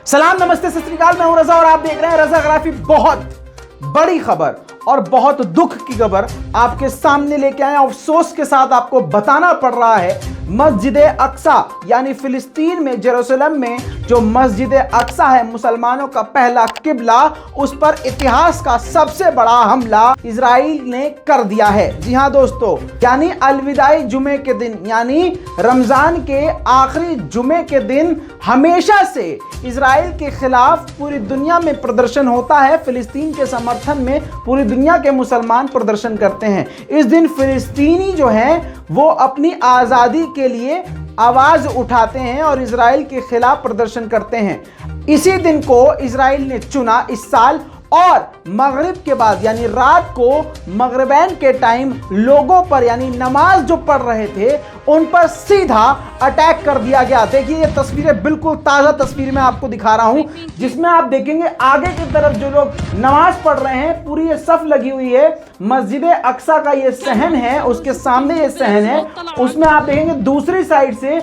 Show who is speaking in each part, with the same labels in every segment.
Speaker 1: सलाम, नमस्ते, सत श्री अकाल। मैं हूं रजा और आप देख रहे हैं रजाग्राफी। बहुत बड़ी खबर और बहुत दुख की खबर आपके सामने लेके आए। अफसोस के साथ आपको बताना पड़ रहा है, मस्जिद अक्सा यानी फिलिस्तीन में जेरूसलम में जो मस्जिद अक्सा है, मुसलमानों का पहला किबला, उस पर इतिहास का सबसे बड़ा हमला इजराइल ने कर दिया है। जी हां दोस्तों, यानी अलविदाई जुमे के दिन, यानी रमजान के आखिरी जुमे के दिन हमेशा से इजराइल के खिलाफ पूरी दुनिया में प्रदर्शन होता है। फिलिस्तीन के समर्थन में पूरी दुनिया के मुसलमान प्रदर्शन करते हैं। इस दिन फिलिस्तीनी जो हैं वो अपनी आज़ादी के लिए आवाज उठाते हैं और इजराइल के खिलाफ प्रदर्शन करते हैं। इसी दिन को इजराइल ने चुना इस साल, और मगरिब के बाद यानी रात को मगरिबैन के टाइम लोगों पर, यानी नमाज जो पढ़ रहे थे उन पर सीधा अटैक कर दिया गया। देखिए ये तस्वीरें, बिल्कुल ताज़ा तस्वीर मैं आपको दिखा रहा हूं, जिसमें आप देखेंगे आगे की तरफ जो लोग नमाज पढ़ रहे हैं, पूरी ये सफ लगी हुई है। मस्जिद अक्सा का ये सहन है, उसके सामने ये सहन है, उसमें आप देखेंगे दूसरी साइड से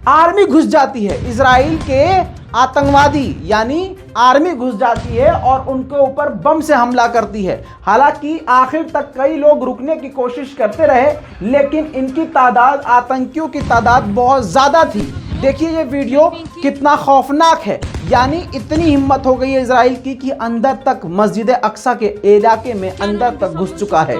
Speaker 1: आर्मी घुस जाती है। इजराइल के आतंकवादी यानी आर्मी घुस जाती है और उनके ऊपर बम से हमला करती है। हालांकि आखिर तक कई लोग रुकने की कोशिश करते रहे, लेकिन इनकी तादाद, आतंकियों की तादाद बहुत ज़्यादा थी। देखिए ये वीडियो कितना खौफनाक है। यानी इतनी हिम्मत हो गई है इजराइल की कि अंदर तक, मस्जिद अक्सा के इलाके में अंदर तक घुस चुका है।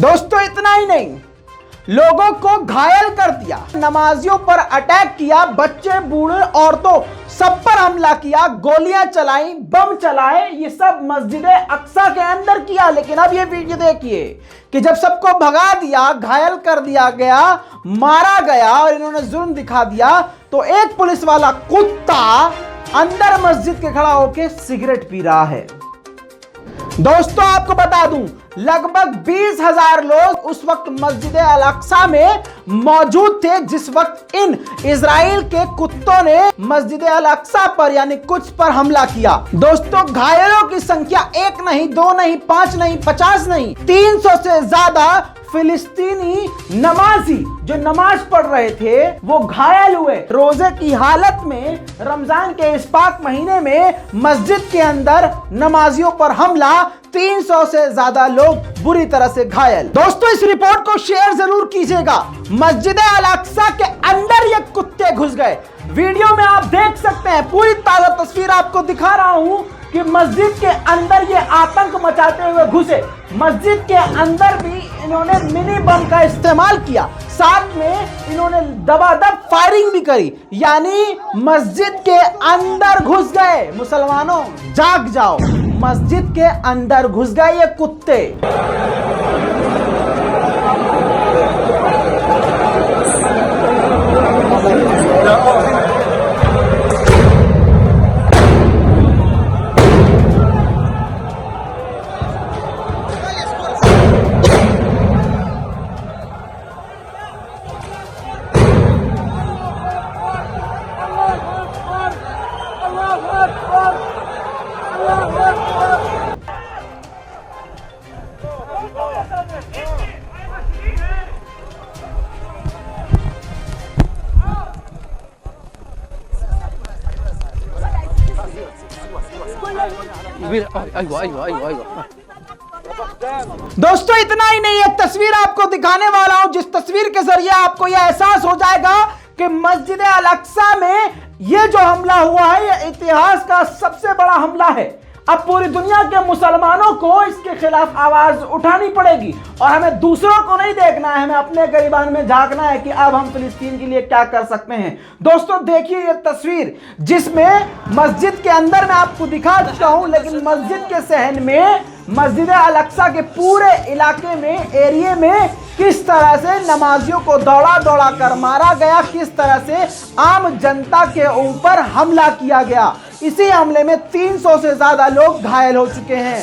Speaker 1: दोस्तों इतना ही नहीं, लोगों को घायल कर दिया, नमाजियों पर अटैक किया, बच्चे, बूढ़े, औरतों सब पर हमला किया, गोलियां चलाई, बम चलाए। ये सब मस्जिद अक्सा के अंदर किया। लेकिन अब ये वीडियो देखिए कि जब सबको भगा दिया, घायल कर दिया गया, मारा गया और इन्होंने जुल्म दिखा दिया, तो एक पुलिस वाला कुत्ता अंदर मस्जिद के खड़ा होकर सिगरेट पी रहा है। दोस्तों आपको बता दूं, लगभग 20,000 लोग उस वक्त मस्जिद अल-अक्सा में मौजूद थे जिस वक्त इन इजराइल के कुत्तों ने मस्जिद अल-अक्सा पर, यानी कुछ पर हमला किया। दोस्तों घायलों की संख्या 1 नहीं, 2 नहीं, 5 नहीं, 50 नहीं, 300 से ज्यादा फिलिस्तीनी नमाजी जो नमाज पढ़ रहे थे वो घायल हुए। रोजे की हालत में रमजान के इस पाक महीने में मस्जिद के अंदर नमाजियों पर हमला, 300 से ज्यादा लोग बुरी तरह से घायल। दोस्तों इस रिपोर्ट को शेयर जरूर कीजिएगा। मस्जिद अल-अक्सा के अंदर ये कुत्ते घुस गए। वीडियो में आप देख सकते हैं, पूरी ताजा तस्वीर आपको दिखा रहा हूं कि मस्जिद के अंदर ये आतंक मचाते हुए घुसे। मस्जिद के अंदर भी इन्होंने मिनी बम का इस्तेमाल किया, साथ में इन्होंने दबादब फायरिंग भी करी, यानी मस्जिद के अंदर घुस गए। मुसलमानों जाग जाओ, मस्जिद के अंदर घुस गए ये कुत्ते। दोस्तों इतना ही नहीं, एक तस्वीर आपको दिखाने वाला हूं जिस तस्वीर के जरिए आपको यह एहसास हो जाएगा कि मस्जिद अल-अक्सा में यह जो हमला हुआ है यह इतिहास का सबसे बड़ा हमला है। अब पूरी दुनिया के मुसलमानों को इसके खिलाफ आवाज उठानी पड़ेगी और हमें दूसरों को नहीं देखना है, हमें अपने गिरबान में झांकना है कि अब हम फिलिस्तीन के लिए क्या कर सकते हैं। दोस्तों देखिए ये तस्वीर, जिसमें मस्जिद के अंदर मैं आपको दिखा चुका हूं, लेकिन मस्जिद के सहन में मस्जिद अल-अक्सा के पूरे इलाके में, एरिया में किस तरह से नमाजियों को दौड़ा दौड़ा कर मारा गया, किस तरह से आम जनता के ऊपर हमला किया गया। इसी हमले में 300 से ज्यादा लोग घायल हो चुके हैं।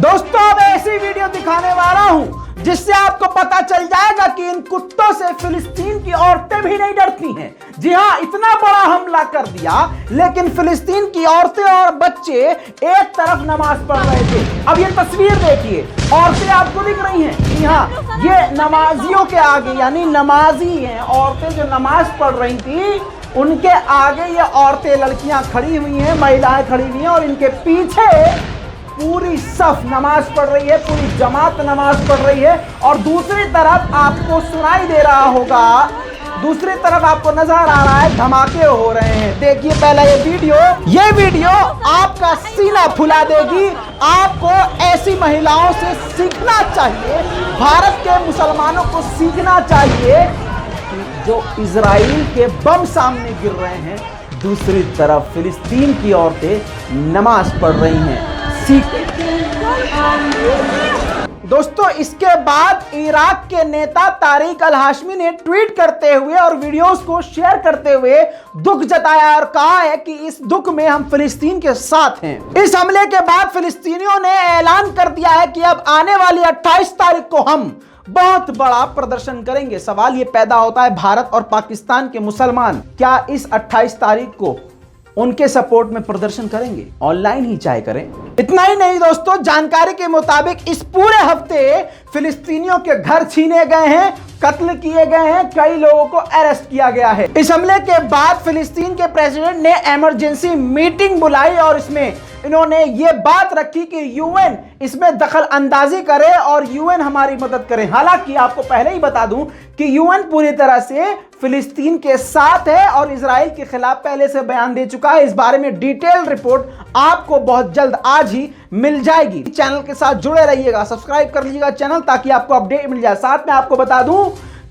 Speaker 1: दोस्तों अब ऐसी वीडियो दिखाने वाला हूं जिससे आपको पता चल जाएगा कि इन कुत्तों से फिलिस्तीन की औरतें भी नहीं डरती हैं। जी हां, इतना बड़ा हमला कर दिया, लेकिन फिलिस्तीन की औरतें और बच्चे एक तरफ नमाज पढ़ रहे थे। अब ये तस्वीर देखिए, औरतें आपको दिख रही हैं। जी हां, ये नमाजियों के आगे, यानी नमाजी हैं औरतें जो नमाज पढ़ रही थी, उनके आगे ये औरतें, लड़कियां खड़ी हुई हैं, महिलाएं खड़ी हुई हैं और इनके पीछे पूरी सफ नमाज पढ़ रही है, पूरी जमात नमाज पढ़ रही है। और दूसरी तरफ आपको सुनाई दे रहा होगा, दूसरी तरफ आपको नजर आ रहा है धमाके हो रहे हैं। देखिए पहला ये वीडियो आपका सीना फुला देगी। आपको ऐसी महिलाओं से सीखना चाहिए, भारत के मुसलमानों को सीखना चाहिए कि जो इजराइल के बम सामने गिर रहे हैं, दूसरी तरफ फिलिस्तीन की औरतें नमाज पढ़ रही हैं। दोस्तों इसके बाद इराक के नेता तारिक अल हाशमी ने ट्वीट करते हुए और वीडियोस को शेयर करते हुए दुख जताया और कहा है कि इस दुख में हम फिलिस्तीन के साथ हैं। इस हमले के बाद फिलिस्तीनियों ने ऐलान कर दिया है कि अब आने वाली 28 तारीख को हम बहुत बड़ा प्रदर्शन करेंगे। सवाल ये पैदा होता है, भारत और पाकिस्तान के मुसलमान क्या इस 28 तारीख को उनके सपोर्ट में प्रदर्शन करेंगे? ऑनलाइन ही चाहे करें। इतना ही नहीं दोस्तों, जानकारी के मुताबिक इस पूरे हफ्ते फिलिस्तीनियों के घर छीने गए हैं, कत्ल किए गए हैं, कई लोगों को अरेस्ट किया गया है। इस हमले के बाद फिलिस्तीन के प्रेसिडेंट ने इमरजेंसी मीटिंग बुलाई और इसमें इन्होंने ये बात रखी कि यूएन इसमें दखल अंदाजी करे और यूएन हमारी मदद करे। हालांकि आपको पहले ही बता दूं कि यूएन पूरी तरह से फिलिस्तीन के साथ है और इजराइल के खिलाफ पहले से बयान दे चुका है। इस बारे में डिटेल रिपोर्ट आपको बहुत जल्द आज ही मिल जाएगी। चैनल के साथ जुड़े रहिएगा, सब्सक्राइब कर लीजिएगा चैनल ताकि आपको अपडेट मिल जाए। साथ में आपको बता दूं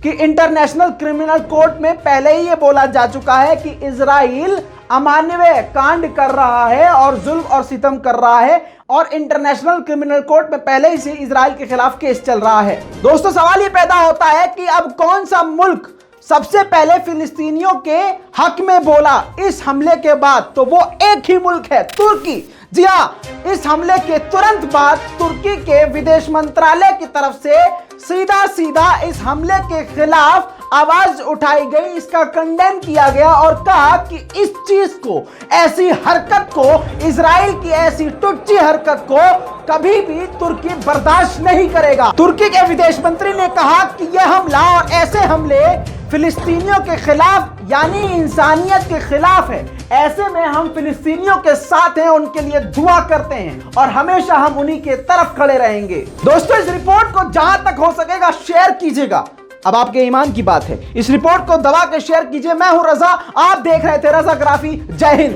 Speaker 1: कि इंटरनेशनल क्रिमिनल कोर्ट में पहले ही ये बोला जा चुका है कि इजराइल अमानवीय कांड कर रहा है और जुल्म और सितम कर रहा है और इंटरनेशनल क्रिमिनल कोर्ट में पहले ही से इजराइल के खिलाफ केस चल रहा है। दोस्तों सवाल ये पैदा होता है कि अब कौन सा मुल्क सबसे पहले फिलिस्तीनियों के हक में बोला इस हमले के बाद? तो वो एक ही मुल्क है, तुर्की। जी हाँ, इस हमले के तुरंत बाद तुर्की के विदेश मंत्रालय की तरफ से सीधा सीधा इस हमले के खिलाफ आवाज उठाई गई, इसका कंडेम किया गया और कहा कि इस चीज को, ऐसी हरकत को, इजराइल की ऐसी टुच्ची हरकत को कभी भी तुर्की बर्दाश्त नहीं करेगा। तुर्की के विदेश मंत्री ने कहा कि यह हमला और ऐसे हमले फिलिस्तीनियों के खिलाफ यानी इंसानियत के खिलाफ है। ऐसे में हम फिलिस्तीनियों के साथ हैं, उनके लिए दुआ करते हैं और हमेशा हम उन्हीं के तरफ खड़े रहेंगे। दोस्तों इस रिपोर्ट को जहां तक हो सकेगा शेयर कीजिएगा। अब आपके ईमान की बात है, इस रिपोर्ट को दबा के शेयर कीजिए। मैं हूं रजा, आप देख रहे थे रजाग्राफी। जय हिंद।